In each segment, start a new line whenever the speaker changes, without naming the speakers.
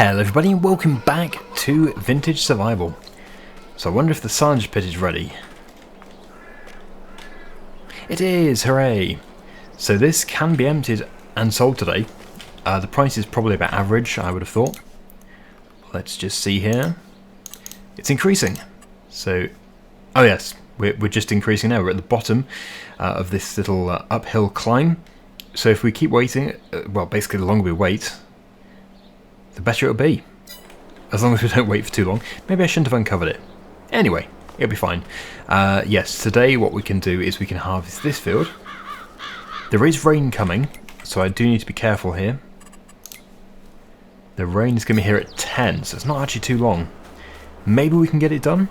Hello everybody and welcome back to Vintage Survival. So I wonder if the Silage pit is ready. It is, hooray! So this can be emptied and sold today. The price is probably about average, I would have thought. Let's just see here. It's increasing. So, oh yes, we're just increasing now. We're at the bottom of this little uphill climb. So if we keep waiting, well basically the longer we wait, the better it'll be. As long as we don't wait for too long. Maybe I shouldn't have uncovered it. Anyway, it'll be fine. Yes, today what we can do is we can harvest this field. There is rain coming, so I do need to be careful here. The rain is going to be here at 10, so it's not actually too long. Maybe we can get it done?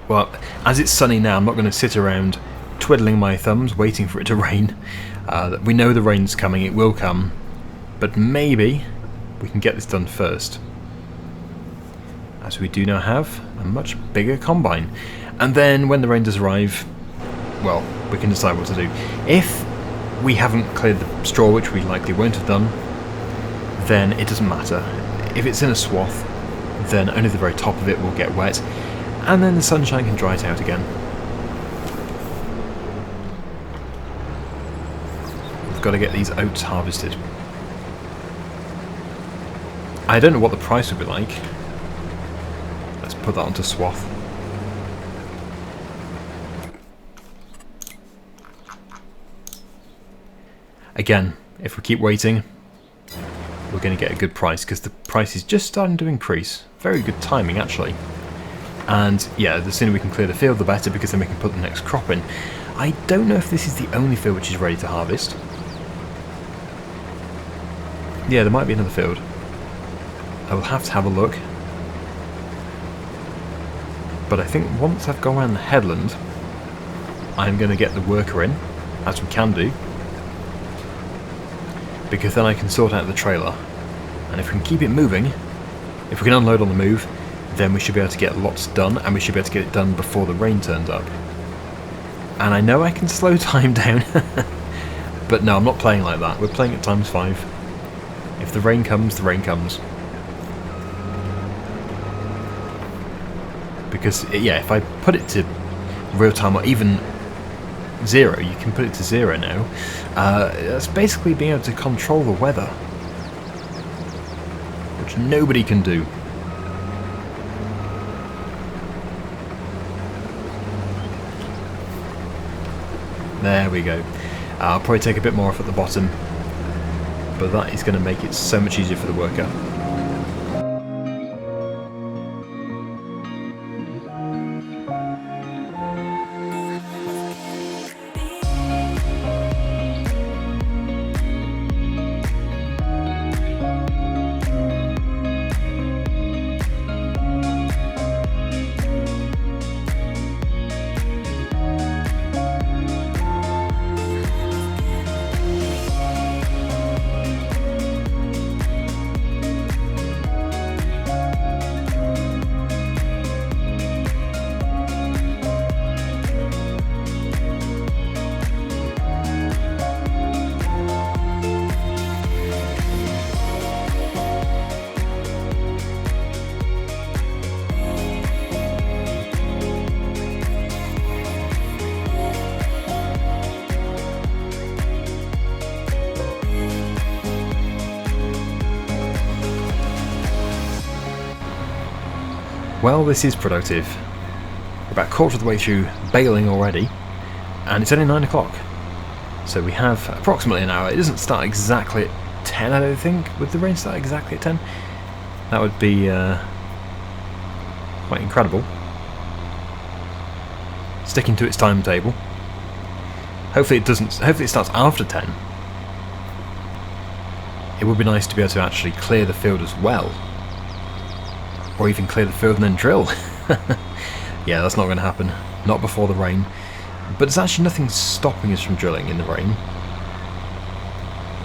Well, as it's sunny now, I'm not going to sit around twiddling my thumbs waiting for it to rain. We know the rain's coming, it will come. But maybe we can get this done first, as we do now have a much bigger combine. And then when the rain does arrive, well, we can decide what to do. If we haven't cleared the straw, which we likely won't have done, then it doesn't matter. If it's in a swath, then only the very top of it will get wet, and then the sunshine can dry it out again. We've got to get these oats harvested. I don't know what the price would be like. Let's put that onto swath. Again, if we keep waiting, we're going to get a good price, because the price is just starting to increase. Very good timing, actually. And yeah, the sooner we can clear the field, the better, because then we can put the next crop in. I don't know if this is the only field which is ready to harvest. Yeah, there might be another field. I will have to have a look. But I think once I've gone around the headland, I'm going to get the worker in, as we can do. Because then I can sort out the trailer. And if we can keep it moving, if we can unload on the move, then we should be able to get lots done, and we should be able to get it done before the rain turns up. And I know I can slow time down, but no, I'm not playing like that. We're playing at ×5. If the rain comes, the rain comes. Because, yeah, if I put it to real time, or even 0, you can put it to 0 now, that's basically being able to control the weather, which nobody can do. There we go. I'll probably take a bit more off at the bottom, but that is going to make it so much easier for the worker. Well, this is productive. We're about a quarter of the way through baling already, and it's only 9 o'clock. So we have approximately an hour. It doesn't start exactly at 10, I don't think. Would the rain start exactly at 10? That would be quite incredible. Sticking to its timetable. Hopefully it doesn't. Hopefully it starts after 10. It would be nice to be able to actually clear the field as well. Or even clear the field and then drill. Yeah, that's not going to happen. Not before the rain. But there's actually nothing stopping us from drilling in the rain.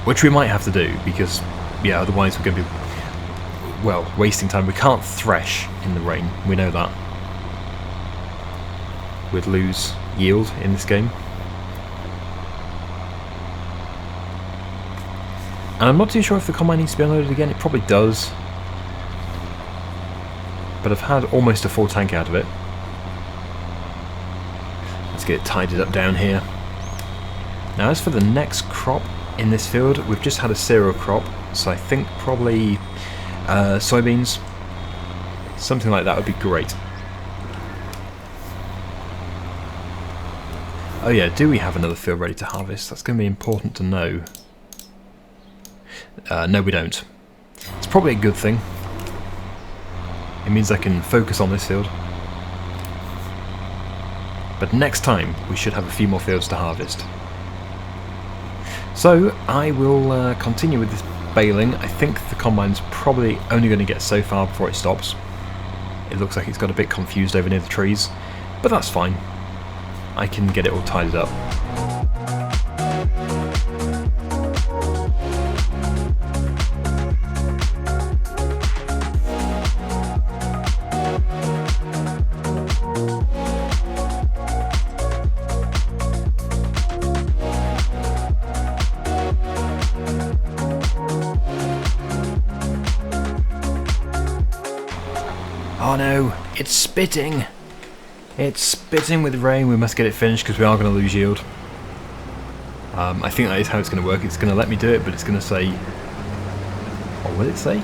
Which we might have to do, because, yeah, otherwise we're going to be, well, wasting time. We can't thresh in the rain. We know that. We'd lose yield in this game. And I'm not too sure if the combine needs to be unloaded again. It probably does. But I've had almost a full tank out of it. Let's get it tidied up down here. Now as for the next crop in this field, we've just had a cereal crop, so I think probably soybeans. Something like that would be great. Oh yeah, do we have another field ready to harvest? That's going to be important to know. No, we don't. It's probably a good thing. It means I can focus on this field. But next time, we should have a few more fields to harvest. So, I will continue with this baling. I think the combine's probably only going to get so far before it stops. It looks like it's got a bit confused over near the trees, but that's fine. I can get it all tidied up. Oh no, it's spitting! It's spitting with rain. We must get it finished because we are going to lose yield. I think that is how it's going to work. It's going to let me do it, but it's going to say... What will it say?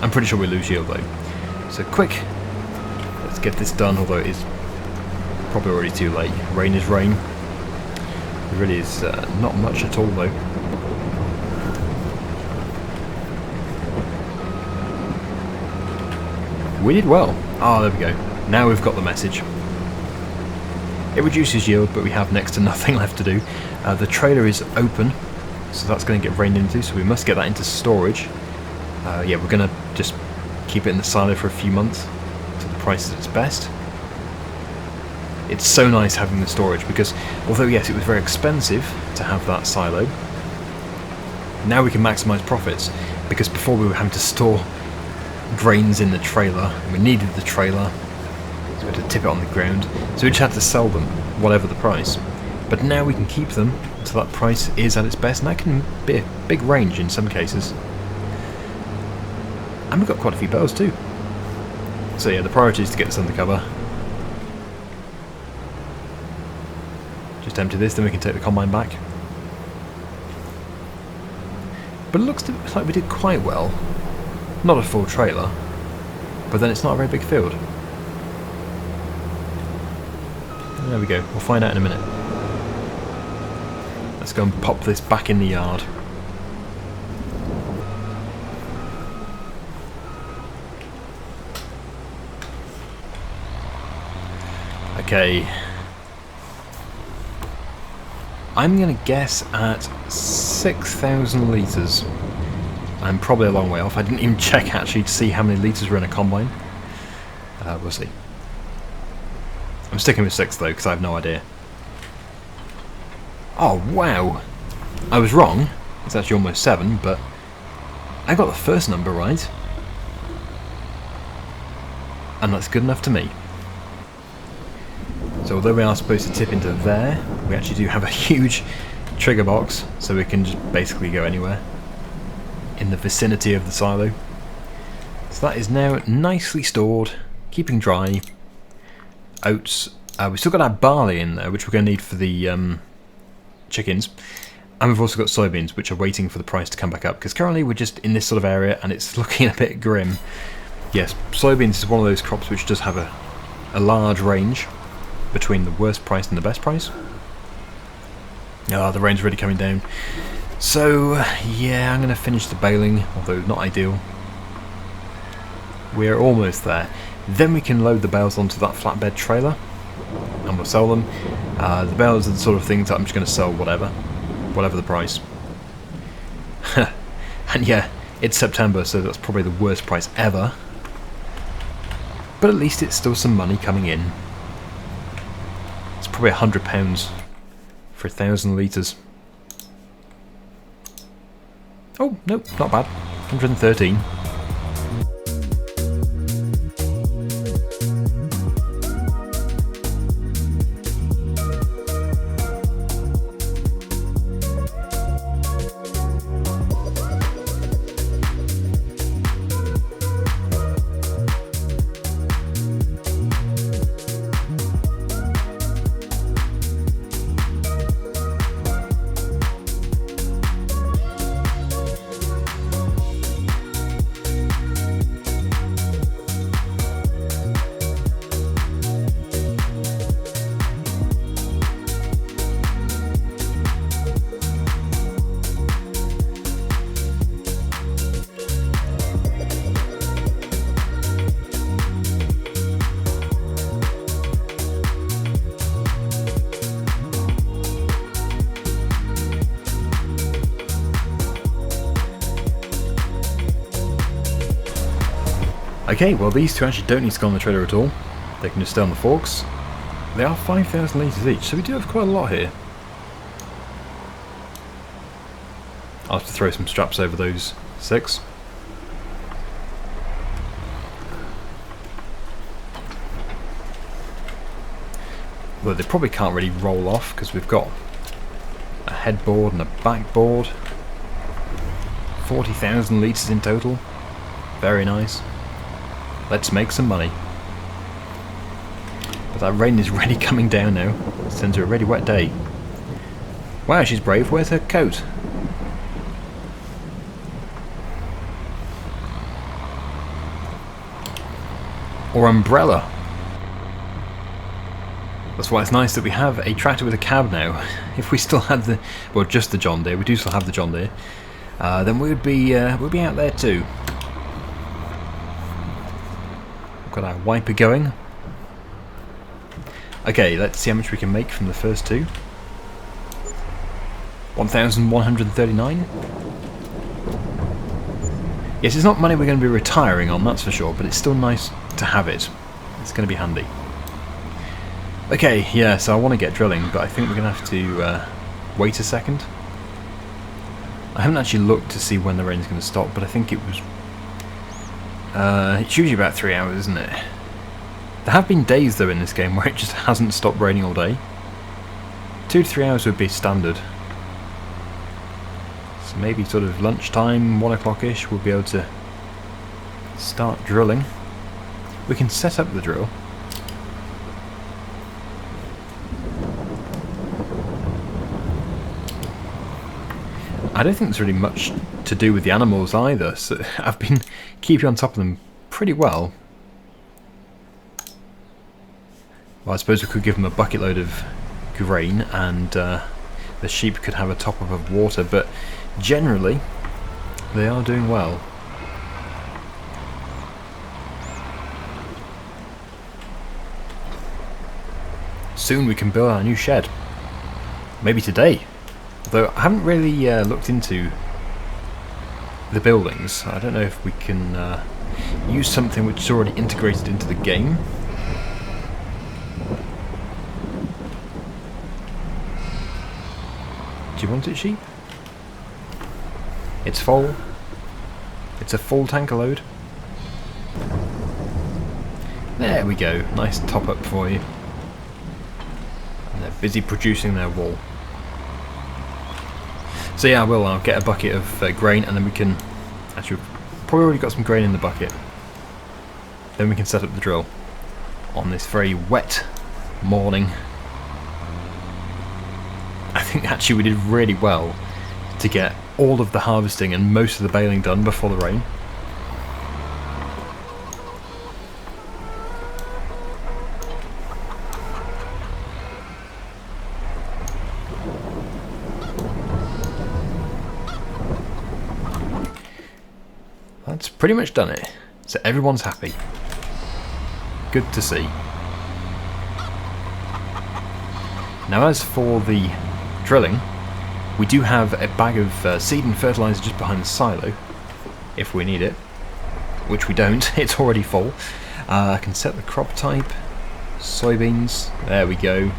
I'm pretty sure we lose yield though. So quick, let's get this done, although it is probably already too late. Rain is rain. It really is not much at all though. We did well. Ah, there we go. Now we've got the message. It reduces yield, but we have next to nothing left to do. The trailer is open, so that's going to get rained into, so we must get that into storage. Yeah, we're going to just keep it in the silo for a few months until the price is its best. It's so nice having the storage, because although yes, it was very expensive to have that silo, now we can maximise profits, because before we were having to store grains in the trailer, and we needed the trailer, so we had to tip it on the ground, so we just had to sell them, whatever the price. But now we can keep them until that price is at its best, and that can be a big range in some cases. And we've got quite a few bales too. So yeah, the priority is to get this under cover. Just empty this, then we can take the combine back. But it looks like we did quite well. Not a full trailer, but then it's not a very big field. There we go, we'll find out in a minute. Let's go and pop this back in the yard. Okay. I'm going to guess at 6,000 litres. I'm probably a long way off. I didn't even check actually to see how many litres were in a combine. We'll see. I'm sticking with 6 though, because I have no idea. Oh wow! I was wrong. It's actually almost 7, but I got the first number right. And that's good enough to me. So although we are supposed to tip into there, we actually do have a huge trigger box, so we can just basically go anywhere in the vicinity of the silo. So that is now nicely stored, keeping dry. Oats. We've still got our barley in there, which we're going to need for the chickens. And we've also got soybeans, which are waiting for the price to come back up, because currently we're just in this sort of area and it's looking a bit grim. Yes, soybeans is one of those crops which does have a large range between the worst price and the best price. Ah, the rain's really coming down. So, yeah, I'm going to finish the baling, although not ideal. We're almost there. Then we can load the bales onto that flatbed trailer, and we'll sell them. The bales are the sort of things that I'm just going to sell whatever the price. And yeah, it's September, so that's probably the worst price ever. But at least it's still some money coming in. It's probably £100 for 1,000 litres. Oh, nope, not bad. 113. Okay, well these two actually don't need to go on the trailer at all. They can just stay on the forks. They are 5,000 litres each, so we do have quite a lot here. I'll have to throw some straps over those 6. Well, they probably can't really roll off because we've got a headboard and a backboard. 40,000 litres in total. Very nice. Let's make some money. But that rain is really coming down now. It's into a really wet day. Wow, she's brave. Where's her coat? Or umbrella. That's why it's nice that we have a tractor with a cab now. If we still had the, well, just the John Deere, we do still have the John Deere, then we'd be out there too. We've got our wiper going. Okay, let's see how much we can make from the first two. 1,139. Yes, it's not money we're going to be retiring on, that's for sure, but it's still nice to have it. It's going to be handy. Okay, yeah, so I want to get drilling, but I think we're going to have to wait a second. I haven't actually looked to see when the rain's going to stop, but I think it was... it's usually about 3 hours, isn't it? There have been days, though, in this game where it just hasn't stopped raining all day. 2 to 3 hours would be standard. So maybe sort of lunchtime, 1 o'clock-ish, we'll be able to start drilling. We can set up the drill. I don't think there's really much to do with the animals either, so I've been keeping on top of them pretty well. Well, I suppose we could give them a bucket load of grain and the sheep could have a top up of water, but generally they are doing well. Soon we can build our new shed. Maybe today. Though I haven't really looked into the buildings. I don't know if we can use something which is already integrated into the game. Do you want it, sheep? It's full. It's a full tanker load. There we go. Nice top up for you. And they're busy producing their wool. So yeah, I'll get a bucket of grain and then we can... Actually, we've probably already got some grain in the bucket. Then we can set up the drill on this very wet morning. I think actually we did really well to get all of the harvesting and most of the baling done before the rain. That's pretty much done it. So everyone's happy. Good to see. Now as for the drilling, we do have a bag of seed and fertiliser just behind the silo, if we need it. Which we don't, it's already full. I can set the crop type. Soybeans, there we go.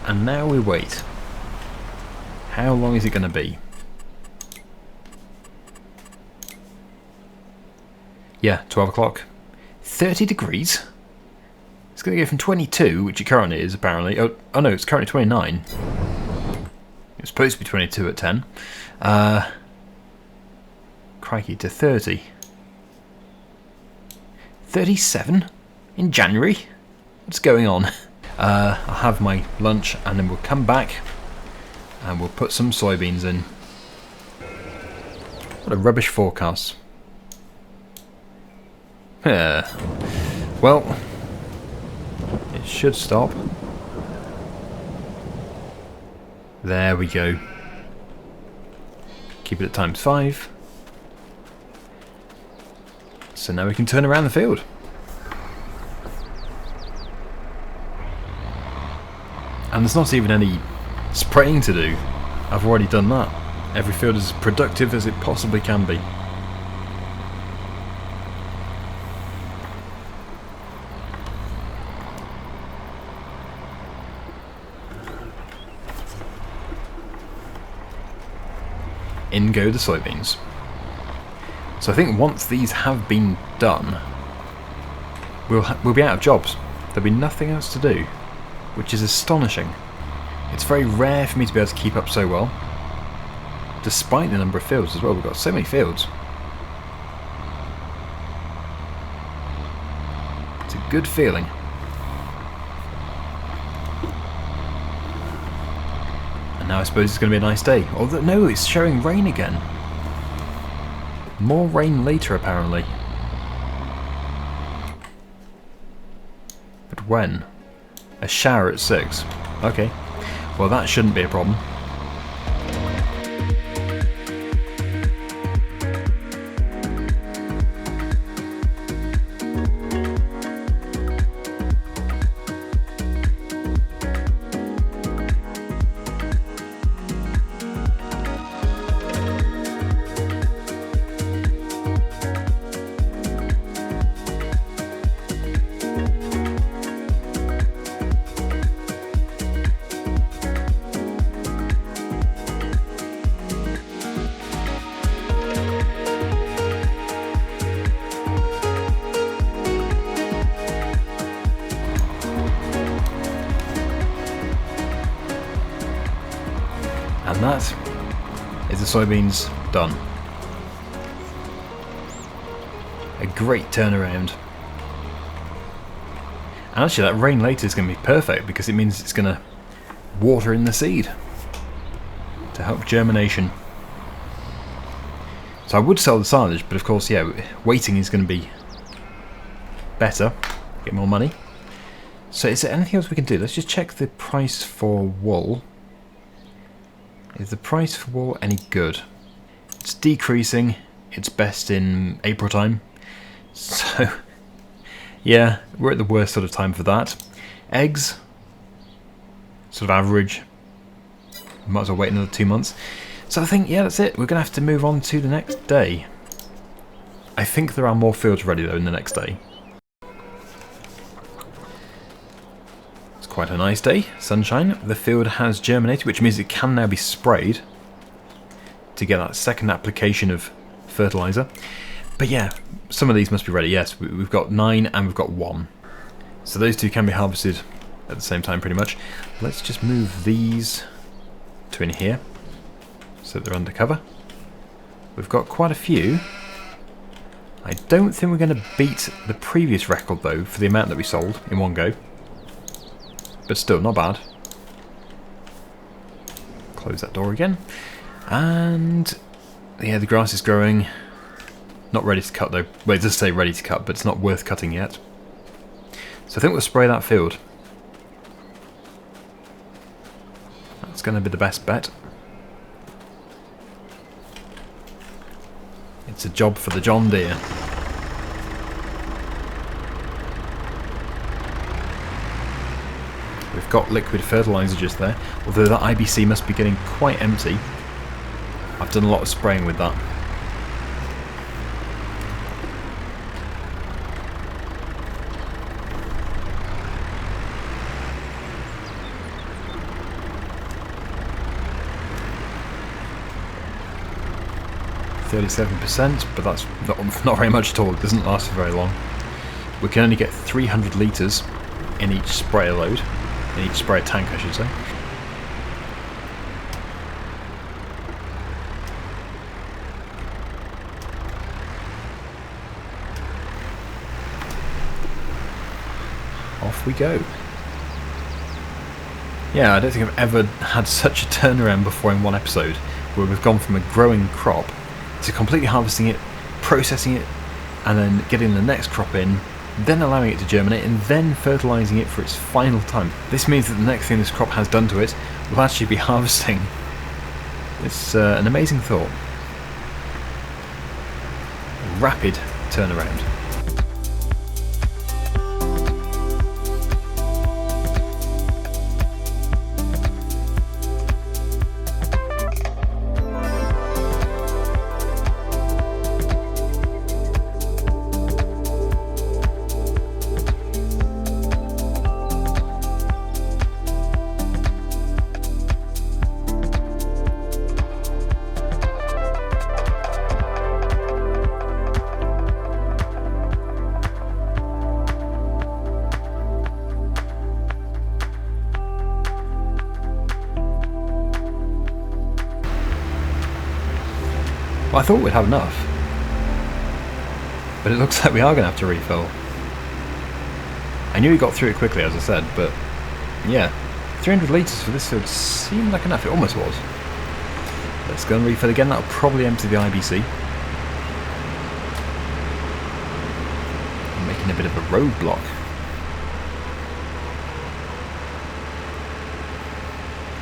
And now we wait. How long is it going to be? Yeah, 12 o'clock. 30 degrees? It's going to go from 22, which it currently is apparently. Oh no, it's currently 29. It's supposed to be 22 at 10. Crikey, to 30. 37? In January? What's going on? I'll have my lunch and then we'll come back and we'll put some soybeans in. What a rubbish forecast. Yeah. Well, it should stop. There we go. Keep it at ×5. So now we can turn around the field. And there's not even any spraying to do. I've already done that. Every field is as productive as it possibly can be. In go the soybeans. So I think once these have been done, we'll be out of jobs. There'll be nothing else to do, which is astonishing. It's very rare for me to be able to keep up so well, despite the number of fields as well. We've got so many fields. It's a good feeling. And now I suppose it's going to be a nice day. Although, no, it's showing rain again. More rain later, apparently. But when? A shower at 6. Okay. Well, that shouldn't be a problem. And that is the soybeans done. A great turnaround. And actually that rain later is going to be perfect because it means it's going to water in the seed to help germination. So I would sell the silage, but of course, yeah, waiting is going to be better, get more money. So is there anything else we can do? Let's just check the price for wool. Is the price for wool any good? It's decreasing. It's best in April time. So, yeah, we're at the worst sort of time for that. Eggs, sort of average. Might as well wait another 2 months. So I think, yeah, that's it. We're going to have to move on to the next day. I think there are more fields ready, though, in the next day. Quite a nice day, sunshine. The field has germinated, which means it can now be sprayed to get that second application of fertilizer. But yeah, some of these must be ready. Yes, we've got 9 and we've got 1. So those 2 can be harvested at the same time pretty much. Let's just move these to in here so that they're under cover. We've got quite a few. I don't think we're going to beat the previous record though for the amount that we sold in one go. But still, not bad. Close that door again. And yeah, the grass is growing. Not ready to cut though. Well, it does say ready to cut, but it's not worth cutting yet. So I think we'll spray that field. That's going to be the best bet. It's a job for the John Deere. We've got liquid fertiliser just there, although that IBC must be getting quite empty. I've done a lot of spraying with that. %, but that's not very much at all. It doesn't last for very long. We can only get 300 litres in each sprayer load. In each sprayer tank, I should say. Off we go. Yeah, I don't think I've ever had such a turnaround before in one episode, where we've gone from a growing crop to completely harvesting it, processing it, and then getting the next crop in, then allowing it to germinate, and then fertilising it for its final time. This means that the next thing this crop has done to it will actually be harvesting. It's an amazing thought. Rapid turnaround. Well, I thought we'd have enough. But it looks like we are going to have to refill. I knew we got through it quickly, as I said, but yeah. 300 litres for this field seemed like enough. It almost was. Let's go and refill again. That'll probably empty the IBC. I'm making a bit of a roadblock.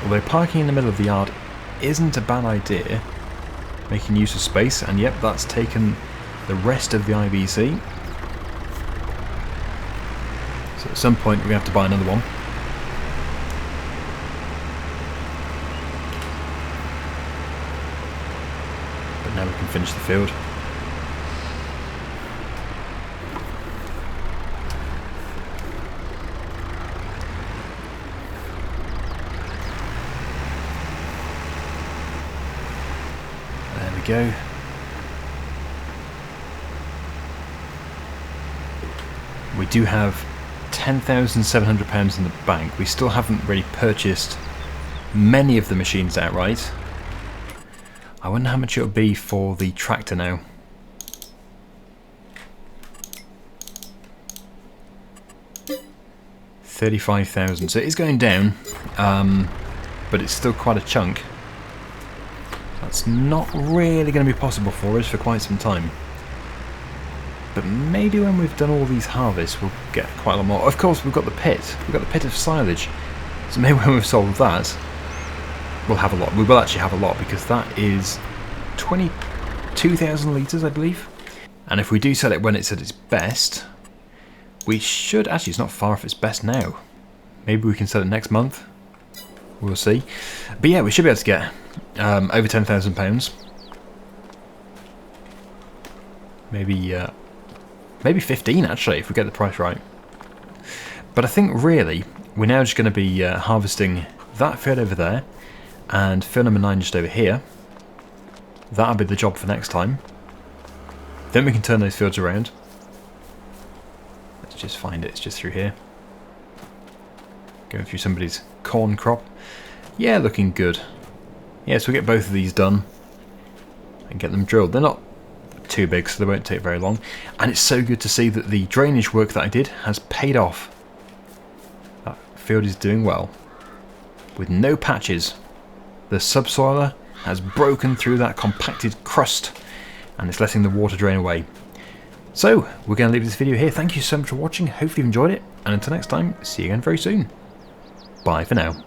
Although parking in the middle of the yard isn't a bad idea, making use of space, and yep, that's taken the rest of the IBC. So at some point we have to buy another one. But now we can finish the field. There we go. We do have £10,700 in the bank. We still haven't really purchased many of the machines outright. I wonder how much it'll be for the tractor now. £35,000. So it is going down, but it's still quite a chunk. That's not really going to be possible for us for quite some time. But maybe when we've done all these harvests, we'll get quite a lot more. Of course, we've got the pit. We've got the pit of silage. So maybe when we've solved that, we'll have a lot. We will actually have a lot, because that is 22,000 litres, I believe. And if we do sell it when it's at its best, we should... Actually, it's not far off its best now. Maybe we can sell it next month. We'll see. But yeah, we should be able to get over £10,000. Maybe 15 actually, if we get the price right. But I think really, we're now just going to be harvesting that field over there, and field number 9 just over here. That'll be the job for next time. Then we can turn those fields around. Let's just find it, it's just through here. Going through somebody's corn crop. Yeah, looking good. Yeah, so we'll get both of these done and get them drilled. They're not too big, so they won't take very long. And it's so good to see that the drainage work that I did has paid off. That field is doing well. With no patches. The subsoiler has broken through that compacted crust, and it's letting the water drain away. So, we're going to leave this video here. Thank you so much for watching. Hopefully you enjoyed it. And until next time, see you again very soon. Bye for now.